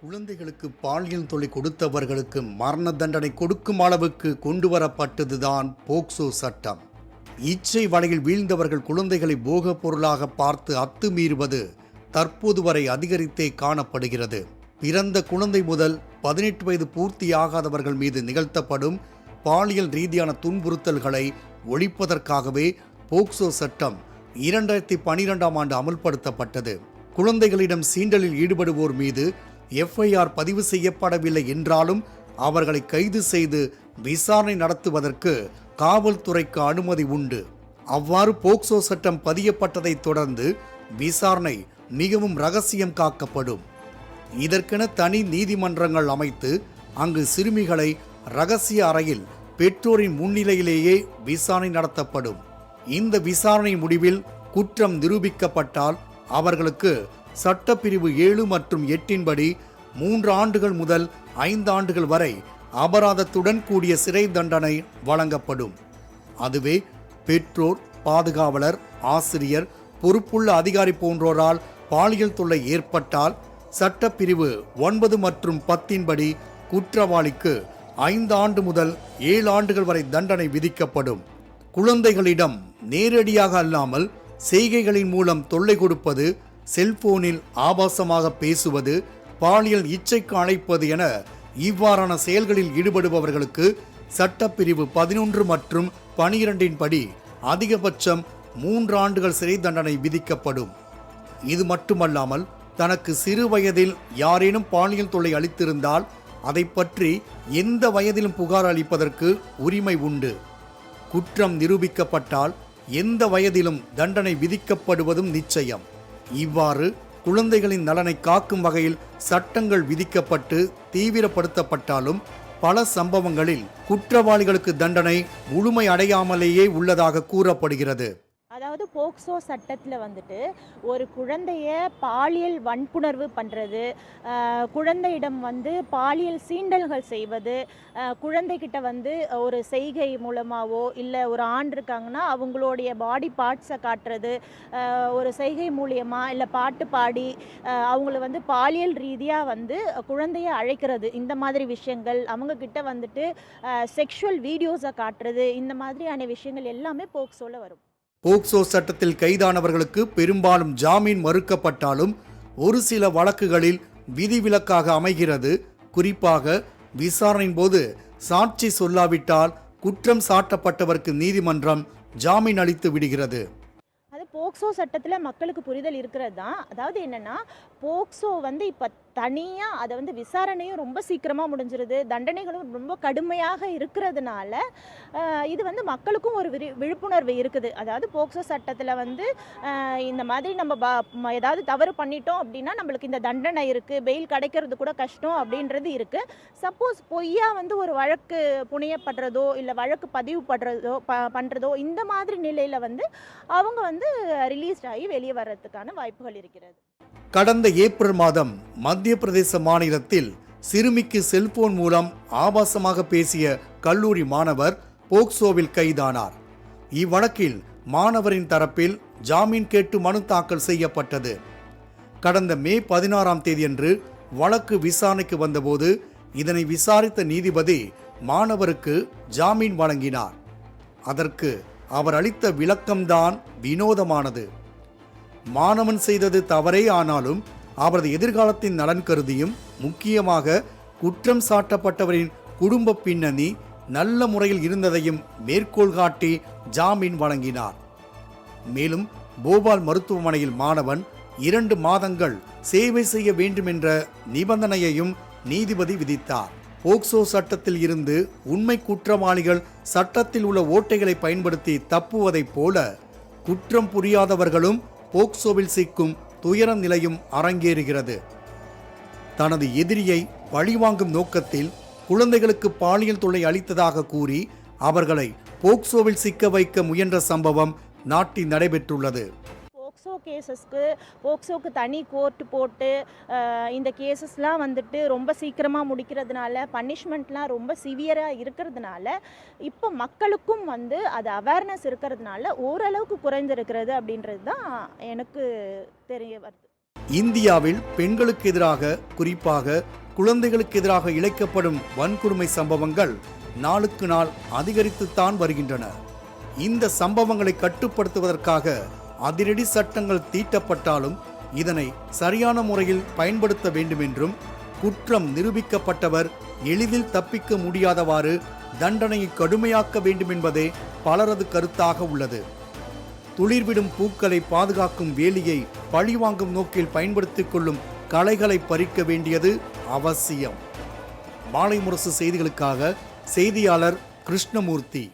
குழந்தைகளுக்கு பாலியல் தொல்லை கொடுத்தவர்களுக்கு மரண தண்டனை கொடுக்கும் அளவுக்கு கொண்டு வரப்பட்டதுதான் போக்சோ சட்டம். இச்சை வலையில் வீழ்ந்தவர்கள் குழந்தைகளை போகப் பொருளாக பார்த்து அத்துமீறுவது தற்போது வரை அதிகரித்தே காணப்படுகிறது. பிறந்த குழந்தை முதல் 18 வயது பூர்த்தியாகாதவர்கள் மீது நிகழ்த்தப்படும் பாலியல் ரீதியான துன்புறுத்தல்களை ஒழிப்பதற்காகவே போக்சோ சட்டம் 2012ஆம் ஆண்டு அமல்படுத்தப்பட்டது. குழந்தைகளிடம் சீண்டலில் ஈடுபடுவோர் மீது FIR பதிவு செய்யப்படவில்லை என்றாலும் அவர்களை கைது செய்து விசாரணை நடத்துவதற்கு காவல்துறைக்கு அனுமதி உண்டு. அவ்வாறு போக்சோ சட்டம் பதியப்பட்டதை தொடர்ந்து விசாரணை மிகவும் ரகசியம் காக்கப்படும். இதற்கென தனி நீதிமன்றங்கள் அமைத்து அங்கு சிறுமிகளை ரகசிய அறையில் பெற்றோரின் முன்னிலையிலேயே விசாரணை நடத்தப்படும். இந்த விசாரணை முடிவில் குற்றம் நிரூபிக்கப்பட்டால் அவர்களுக்கு சட்டப்பிரிவு 7 மற்றும் 8 படி 3 ஆண்டுகள் முதல் 5 ஆண்டுகள் வரை அபராதத்துடன் கூடிய சிறை தண்டனை வழங்கப்படும். அதுவே பெற்றோர், பாதுகாவலர், ஆசிரியர், பொறுப்புள்ள அதிகாரி போன்றோரால் பாலியல் தொல்லை ஏற்பட்டால் சட்டப்பிரிவு 9 மற்றும் 10 படி குற்றவாளிக்கு 5 ஆண்டு முதல் 7 ஆண்டுகள் வரை தண்டனை விதிக்கப்படும். குழந்தைகளிடம் நேரடியாக அல்லாமல் செய்கைகளின் மூலம் தொல்லை கொடுப்பது, செல்போனில் ஆபாசமாக பேசுவது, பாலியல் இச்சைக்கு அழைப்பது என இவ்வாறான செயல்களில் ஈடுபடுபவர்களுக்கு சட்டப்பிரிவு 11 மற்றும் 12 படி அதிகபட்சம் 3 ஆண்டுகள் சிறை தண்டனை விதிக்கப்படும். இது மட்டுமல்லாமல் தனக்கு சிறு வயதில் யாரேனும் பாலியல் தொல்லை அளித்திருந்தால் அதை பற்றி எந்த வயதிலும் புகார் அளிப்பதற்கு உரிமை உண்டு. குற்றம் நிரூபிக்கப்பட்டால் எந்த வயதிலும் தண்டனை விதிக்கப்படுவதும் நிச்சயம். இவ்வாறு குழந்தைகளின் நலனை காக்கும் வகையில் சட்டங்கள் விதிக்கப்பட்டு தீவிரப்படுத்தப்பட்டாலும் பல சம்பவங்களில் குற்றவாளிகளுக்கு தண்டனை முழுமை அடையாமலேயே உள்ளதாக கூறப்படுகிறது. அதாவது போக்சோ சட்டத்தில் வந்துட்டு ஒரு குழந்தைய பாலியல் வன்புணர்வு பண்ணுறது, குழந்தையிடம் வந்து பாலியல் சீண்டல்கள் செய்வது, குழந்தைகிட்ட வந்து ஒரு செய்கை மூலமாகவோ இல்லை ஒரு ஆண் இருக்காங்கன்னா அவங்களுடைய பாடி பார்ட்ஸை காட்டுறது, ஒரு செய்கை மூலியமாக இல்லை பாட்டு பாடி அவங்கள வந்து பாலியல் ரீதியாக வந்து குழந்தைய அழைக்கிறது, இந்த மாதிரி விஷயங்கள், அவங்கக்கிட்ட வந்துட்டு செக்ஷுவல் வீடியோஸை காட்டுறது, இந்த மாதிரியான விஷயங்கள் எல்லாமே போக்சோவில் வரும். போக்சோ சட்டத்தில் கைதானவர்களுக்கு பெரும்பாலும் ஜாமீன் மறுக்கப்பட்டாலும் ஒரு சில வழக்குகளில் விதிவிலக்காக அமைகிறது. குறிப்பாக விசாரணையின் போது சாட்சி சொல்லாவிட்டால் குற்றம் சாட்டப்பட்டவருக்கு நீதிமன்றம் ஜாமீன் அளித்து விடுகிறது. அது போக்சோ சட்டத்தில் மக்களுக்கு புரிதல் இருக்கிறது தான். அதாவது என்னென்னா, போக்சோ வந்து இப்போ தனியாக அதை வந்து விசாரணையும் ரொம்ப சீக்கிரமாக முடிஞ்சிருது, தண்டனைகளும் ரொம்ப கடுமையாக இருக்கிறதுனால இது வந்து மக்களுக்கும் ஒரு விழிப்புணர்வு இருக்குது. அதாவது போக்சோ சட்டத்தில் வந்து இந்த மாதிரி நம்ம ஏதாவது தவறு பண்ணிட்டோம் அப்படின்னா நம்மளுக்கு இந்த தண்டனை இருக்குது, பெயில் கிடைக்கிறது கூட கஷ்டம் அப்படின்றது இருக்குது. சப்போஸ் பொய்யா வந்து ஒரு வழக்கு புனையப்படுறதோ இல்லை வழக்கு பதிவு பண்ணுறதோ இந்த மாதிரி நிலையில் வந்து அவங்க வந்து ரிலீஸ் ஆகி வெளியே வர்றதுக்கான வாய்ப்புகள் இருக்கிறது. கடந்த ஏப்ரல் மாதம் மத்திய பிரதேச மாநிலத்தில் சிறுமிக்கு செல்போன் மூலம் ஆபாசமாக பேசிய கல்லூரி மாணவர் போக்சோவில் கைதானார். இவ்வழக்கில் மாணவரின் தரப்பில் ஜாமீன் கேட்டு மனு தாக்கல் செய்யப்பட்டது. கடந்த மே 16ஆம் தேதியன்று வழக்கு விசாரணைக்கு வந்தபோது இதனை விசாரித்த நீதிபதி மாணவருக்கு ஜாமீன் வழங்கினார். அதற்கு அவர் அளித்த விளக்கம்தான் வினோதமானது. மாணவன் செய்தது தவறே, ஆனாலும் அவரது எதிர்காலத்தின் நலன் கருதியும் முக்கியமாக குற்றம் சாட்டப்பட்டவரின் குடும்ப பின்னணி நல்ல முறையில் இருந்ததையும் மேற்கோள் காட்டி ஜாமீன் வழங்கினார். மேலும் போபால் மருத்துவமனையில் மாணவன் 2 மாதங்கள் சேவை செய்ய வேண்டும் என்ற நிபந்தனையையும் நீதிபதி விதித்தார். போக்சோ சட்டத்தில் இருந்து உண்மை குற்றவாளிகள் சட்டத்தில் உள்ள ஓட்டைகளை பயன்படுத்தி தப்புவதைப் போல குற்றம் புரியாதவர்களும் போக்சோவில் சிக்கும் துயர நிலையும் அரங்கேறுகிறது. தனது எதிரியை பழிவாங்கும் நோக்கத்தில் குழந்தைகளுக்கு பாலியல் தொல்லை அளித்ததாக கூறி அவர்களை போக்சோவில் சிக்க வைக்க முயன்ற சம்பவம் நாட்டில் நடைபெற்றுள்ளது. போக்சோக்கு தனி கோர்ட்டு போட்டு இந்த கேசஸ்லாம் வந்துட்டு ரொம்ப சீக்கிரமாக முடிக்கிறதுனால, பனிஷ்மெண்ட்லாம் ரொம்ப சிவியராக இருக்கிறதுனால இப்போ மக்களுக்கும் வந்து அது அவேர்னஸ் இருக்கிறதுனால ஓரளவுக்கு குறைஞ்சிருக்கிறது அப்படின்றது தான் எனக்கு தெரிய வருது. இந்தியாவில் பெண்களுக்கு எதிராக, குறிப்பாக குழந்தைகளுக்கு எதிராக இழைக்கப்படும் வன்கொடுமை சம்பவங்கள் நாளுக்கு நாள் அதிகரித்துத்தான் வருகின்றன. இந்த சம்பவங்களை கட்டுப்படுத்துவதற்காக அதிரடி சட்டங்கள் தீட்டப்பட்டாலும் இதனை சரியான முறையில் பயன்படுத்த வேண்டும் என்றும், குற்றம் நிரூபிக்கப்பட்டவர் எளிதில் தப்பிக்க முடியாதவாறு தண்டனையை கடுமையாக்க வேண்டும் என்பதே பலரது கருத்தாக உள்ளது. துளிர்விடும் பூக்களை பாதுகாக்கும் வேலியை பழிவாங்கும் நோக்கில் பயன்படுத்திக் கொள்ளும் களைகளை பறிக்க வேண்டியது அவசியம். மாலை முரசு செய்திகளுக்காக செய்தியாளர் கிருஷ்ணமூர்த்தி.